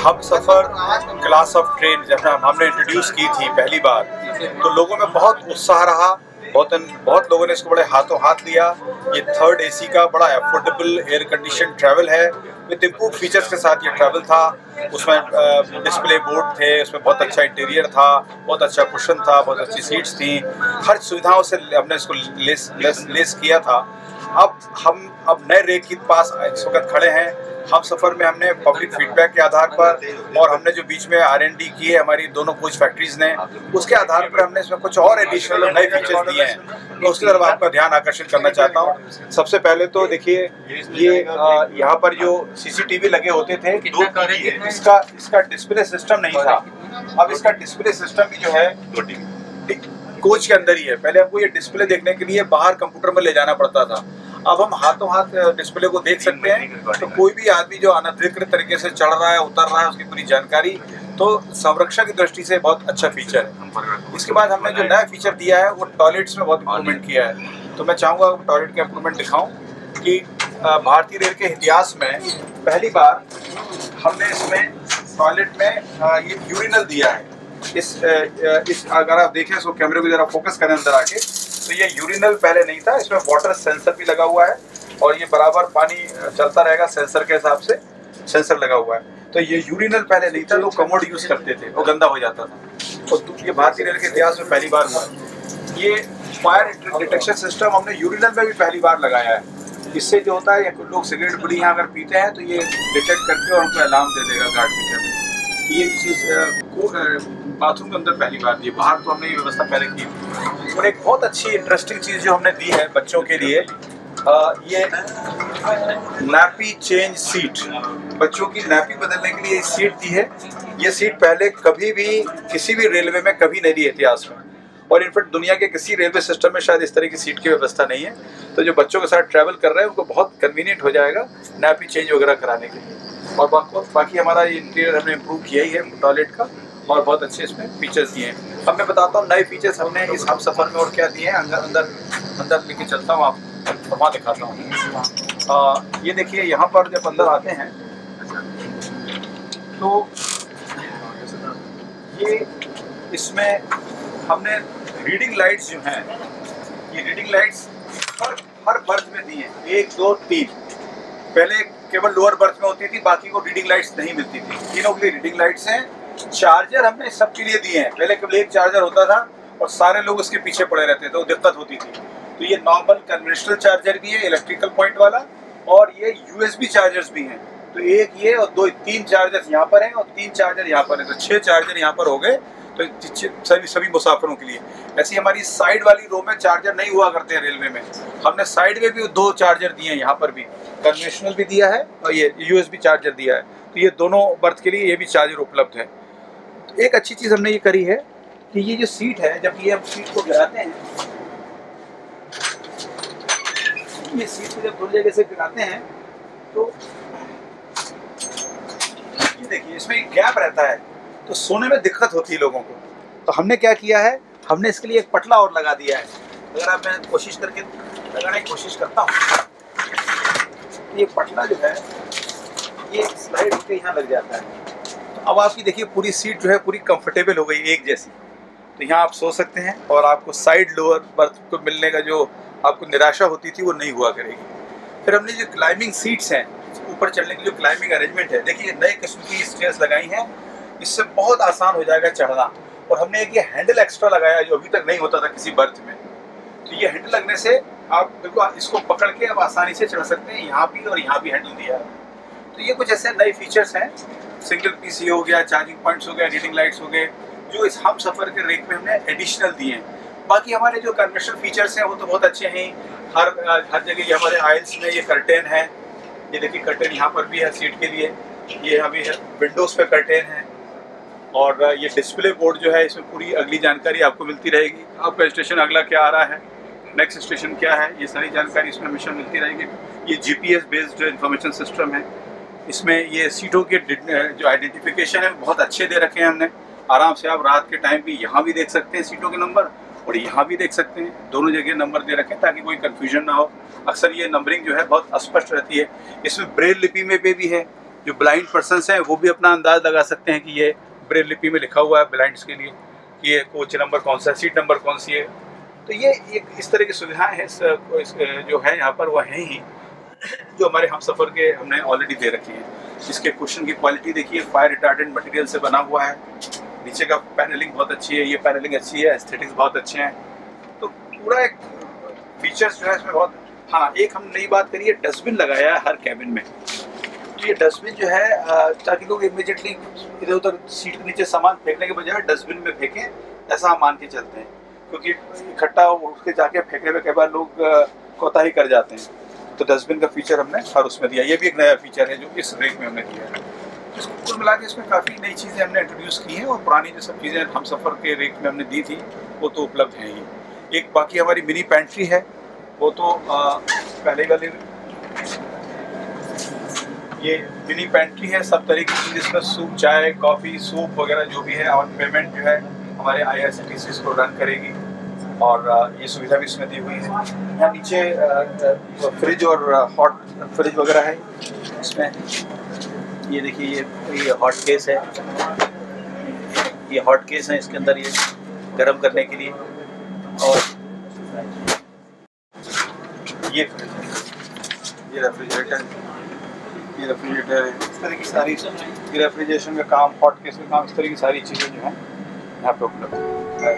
हम सफ़र class of train जब हमने इंट्रोड्यूस की थी पहली बार, तो लोगों में बहुत उत्साह रहा। बहुत लोगों ने इसको बड़े हाथों हाथ लिया। ये थर्ड एसी का बड़ा अफोर्डेबल एयर कंडीशन ट्रैवल है विद इम्प्रूव फीचर्स के साथ ये ट्रैवल था। उसमें डिस्प्ले बोर्ड थे, उसमें बहुत अच्छा इंटीरियर था, बहुत अच्छा कुशन था, बहुत अच्छी सीट्स थी। हर सुविधाओं से हमने इसको लेस किया था। अब नए रेक के पास इस वक्त खड़े हैं। हम सफ़र में हमने पब्लिक फीडबैक के आधार पर और हमने जो बीच में R&D की है हमारी दोनों कोच फैक्ट्रीज ने, उसके आधार पर हमने इसमें कुछ और एडिशनल नए फीचर्स दिए हैं। तो उसकी तरफ आपका ध्यान आकर्षित करना चाहता हूँ। सबसे पहले तो देखिए, ये यहाँ पर जो CCTV लगे होते थे, इसका डिस्प्ले सिस्टम नहीं था। अब इसका डिस्प्ले सिस्टम भी जो है कोच के अंदर ही है। पहले हमको ये डिस्प्ले देखने के लिए बाहर कंप्यूटर में ले जाना पड़ता था। अब हम हाथों हाथ डिस्प्ले को देख सकते हैं। तो कोई भी आदमी जो अनधिकृत तरीके से चढ़ रहा है, उतर रहा है, उसकी पूरी जानकारी, तो संरक्षण की दृष्टि से बहुत अच्छा फीचर है। इसके बाद हमने जो नया फीचर दिया है वो टॉयलेट्स में बहुत इम्प्रूवमेंट किया है। तो मैं चाहूँगा टॉयलेट के इम्प्रूवमेंट दिखाऊँ कि भारतीय रेल के इतिहास में पहली बार हमने इसमें टॉयलेट में ये यूरिनल दिया है। इस अगर आप देखें इसको, कैमरे को जरा फोकस करें अंदर आके, तो ये यूरिनल पहले नहीं था। इसमें वाटर सेंसर भी लगा हुआ है और ये बराबर पानी चलता रहेगा, सेंसर के हिसाब से सेंसर लगा हुआ है। तो ये यूरिनल पहले नहीं था, लोग कमोड यूज करते थे, वो गंदा हो जाता था। तो ये भारतीय रेल के इतिहास में पहली बार हुआ। ये फायर डिटेक्शन सिस्टम हमने यूरिनल में भी पहली बार लगाया है। इससे जो होता है, लोग सिगरेट बीड़ी यहाँ अगर पीते हैं तो ये डिटेक्ट करके और उनको अलार्म दे देगा गार्ड के कैमरे। ये चीज़ बाथरूम के अंदर पहली बार दी, बाहर तो हमने ये व्यवस्था पहले की थी। और एक बहुत अच्छी इंटरेस्टिंग चीज़ जो हमने दी है बच्चों के लिए, ये नैपी चेंज सीट। बच्चों की नैपी बदलने के लिए सीट दी है। ये सीट पहले कभी भी किसी भी रेलवे में कभी नहीं दी इतिहास में, और इनफैक्ट दुनिया के किसी रेलवे सिस्टम में शायद इस तरह की सीट की व्यवस्था नहीं है। तो जो बच्चों के साथ ट्रैवल कर रहे हैं उनको बहुत कन्वीनियंट हो जाएगा नैपी चेंज वगैरह कराने के लिए। और बाकी हमारा इंटीरियर हमने इम्प्रूव किया ही है टॉयलेट का, और बहुत अच्छे इसमें फीचर्स दिए हैं। अब मैं बताता हूँ नए फीचर्स हमने इस हम सफ़र में और क्या दिए हैं। अंदर लेके चलता हूँ, आपको वहाँ दिखाता हूँ। ये देखिए, यहाँ पर जब अंदर आते हैं तो ये इसमें हमने रीडिंग लाइट्स जो हैं, ये रीडिंग लाइट्स हर बर्थ में दी हैं, 1 2 3। पहले केवल लोअर बर्थ में होती थी, बाकी को रीडिंग लाइट्स नहीं मिलती थी। तीनों के लिए रीडिंग लाइट्स हैं। चार्जर हमने सबके लिए दिए हैं। पहले केवल एक चार्जर होता था और सारे लोग उसके पीछे पड़े रहते थे, तो दिक्कत होती थी। तो ये नॉर्मल कन्वेंशनल चार्जर भी है, इलेक्ट्रिकल पॉइंट वाला, और ये USB चार्जर्स भी हैं। तो एक ये और 3 चार्जर्स यहाँ पर हैं और 3 चार्जर यहाँ पर हैं, तो 6 चार्जर यहाँ पर हो गए। तो सभी मुसाफिरों के लिए। ऐसी हमारी साइड वाली रो में चार्जर नहीं हुआ करते हैं रेलवे में, हमने साइड में भी 2 चार्जर दिए हैं। यहाँ पर भी कन्वेंशनल भी दिया है और ये USB चार्जर दिया है। तो ये दोनों बर्थ के लिए ये भी चार्जर उपलब्ध है। तो एक अच्छी चीज़ हमने ये करी है कि ये जो सीट है, जब ये हम सीट को गिराते हैं, ये सीट को जब दोनों जगह से गिराते हैं तो ये देखिए, इसमें एक गैप रहता है, तो सोने में दिक्कत होती है लोगों को। तो हमने क्या किया है, हमने इसके लिए एक पटला और लगा दिया है। अगर आप, मैं कोशिश करके लगाने की कोशिश करता हूँ, ये पटला जो है ये स्लाइड होकर यहाँ लग जाता है। तो अब आपकी देखिए पूरी सीट जो है पूरी कंफर्टेबल हो गई, एक जैसी। तो यहाँ आप सो सकते हैं और आपको साइड लोअर बर्थ को मिलने का जो आपको निराशा होती थी वो नहीं हुआ करेगी। फिर हमने जो क्लाइंबिंग सीट्स हैं, ऊपर चढ़ने की जो क्लाइंबिंग अरेंजमेंट है, देखिए नए किस्म की स्टेयर्स लगाई हैं, इससे बहुत आसान हो जाएगा चढ़ना। और हमने एक ये हैंडल एक्स्ट्रा लगाया जो अभी तक नहीं होता था किसी बर्थ में। तो ये हैंडल लगने से आप बिल्कुल इसको पकड़ के आप आसानी से चढ़ सकते हैं। यहाँ भी और यहाँ भी हैंडल दिया है। तो ये कुछ ऐसे नए फीचर्स हैं। सिंगल PC हो गया, चार्जिंग पॉइंट्स हो गया, रीडिंग लाइट्स हो गए, जो इस हम सफ़र के रेक में हमने एडिशनल दिए हैं। बाकी हमारे जो कन्वेंशनल फीचर्स हैं वो तो बहुत अच्छे हैं। हर जगह ये हमारे आइल्स में ये कर्टेन है, ये देखिए कर्टेन यहाँ पर भी है सीट के लिए, ये अभी है विंडोज़ पे कर्टेन है। और ये डिस्प्ले बोर्ड जो है, इसमें पूरी अगली जानकारी आपको मिलती रहेगी। आपका स्टेशन अगला क्या आ रहा है, नेक्स्ट स्टेशन क्या है, ये सारी जानकारी इसमें हमेशा मिलती रहेगी। ये GPS बेस्ड इंफॉर्मेशन सिस्टम है। इसमें ये सीटों के जो आइडेंटिफिकेशन है बहुत अच्छे दे रखे हैं हमने। आराम से आप रात के टाइम भी यहाँ भी देख सकते हैं सीटों के नंबर, और यहाँ भी देख सकते हैं। दोनों जगह नंबर दे रखे हैं ताकि कोई कन्फ्यूजन ना हो। अक्सर ये नंबरिंग जो है बहुत अस्पष्ट रहती है। इसमें ब्रेल लिपि में भी है, जो ब्लाइंड पर्सनस हैं वो भी अपना अंदाज लगा सकते हैं कि ये ब्रेल लिपि में लिखा हुआ है ब्लाइंड्स के लिए कि ये कोच नंबर कौन सा है, सीट नंबर कौन सी है। तो ये एक इस तरह की सुविधाएं हैं जो है यहाँ पर वो हैं ही, जो हमारे हम सफ़र के हमने ऑलरेडी दे रखी हैं। इसके कुशन की क्वालिटी देखिए, फायर रिटार्डेंट मटेरियल से बना हुआ है। नीचे का पैनलिंग बहुत अच्छी है, ये पैनलिंग अच्छी है, एस्थेटिक्स बहुत अच्छे हैं। तो पूरा एक फीचर्स जो है इसमें बहुत। हाँ, एक हम नई बात करिए, डस्टबिन लगाया है हर कैबिन में। तो ये डस्टबिन जो है ताकि लोग इमीडिएटली इधर उधर सीट के नीचे सामान फेंकने के बजाय डस्टबिन में फेंकें, ऐसा हम मान के चलते हैं, क्योंकि इकट्ठा उठ के जाके फेंकने में कई बार लोग कोताही कर जाते हैं। तो डस्टबिन का फीचर हमने हर उसमें दिया। ये भी एक नया फीचर है जो इस रेक में हमने दिया है। इसको कुल मिला के इसमें काफ़ी नई चीज़ें हमने इंट्रोड्यूस की हैं, और पुरानी जो सब चीज़ें हम सफ़र के रेक में हमने दी थी वो तो उपलब्ध हैं ही। एक बाकी हमारी मिनी पेंट्री है, वो तो पहले वाली ये मिनी पेंट्री है। सब तरह की चीज़ इसमें, सूप, चाय, कॉफ़ी, सूप वगैरह जो भी है, और पेमेंट जो है हमारे IRCTC को रन करेगी, और ये सुविधा भी इसमें दी हुई है। यहाँ नीचे फ्रिज और हॉट फ्रिज वगैरह है इसमें। ये देखिए, ये हॉट केस है, ये हॉट केस है, इसके अंदर ये गर्म करने के लिए। और ये फ्रिज है, ये रेफ्रिजरेटर है। इस तरह की सारी रेफ्रिजरेशन का काम, हॉट केस का काम, इस तरह की सारी चीज़ें जो हैं यहाँ पे उपलब्ध है।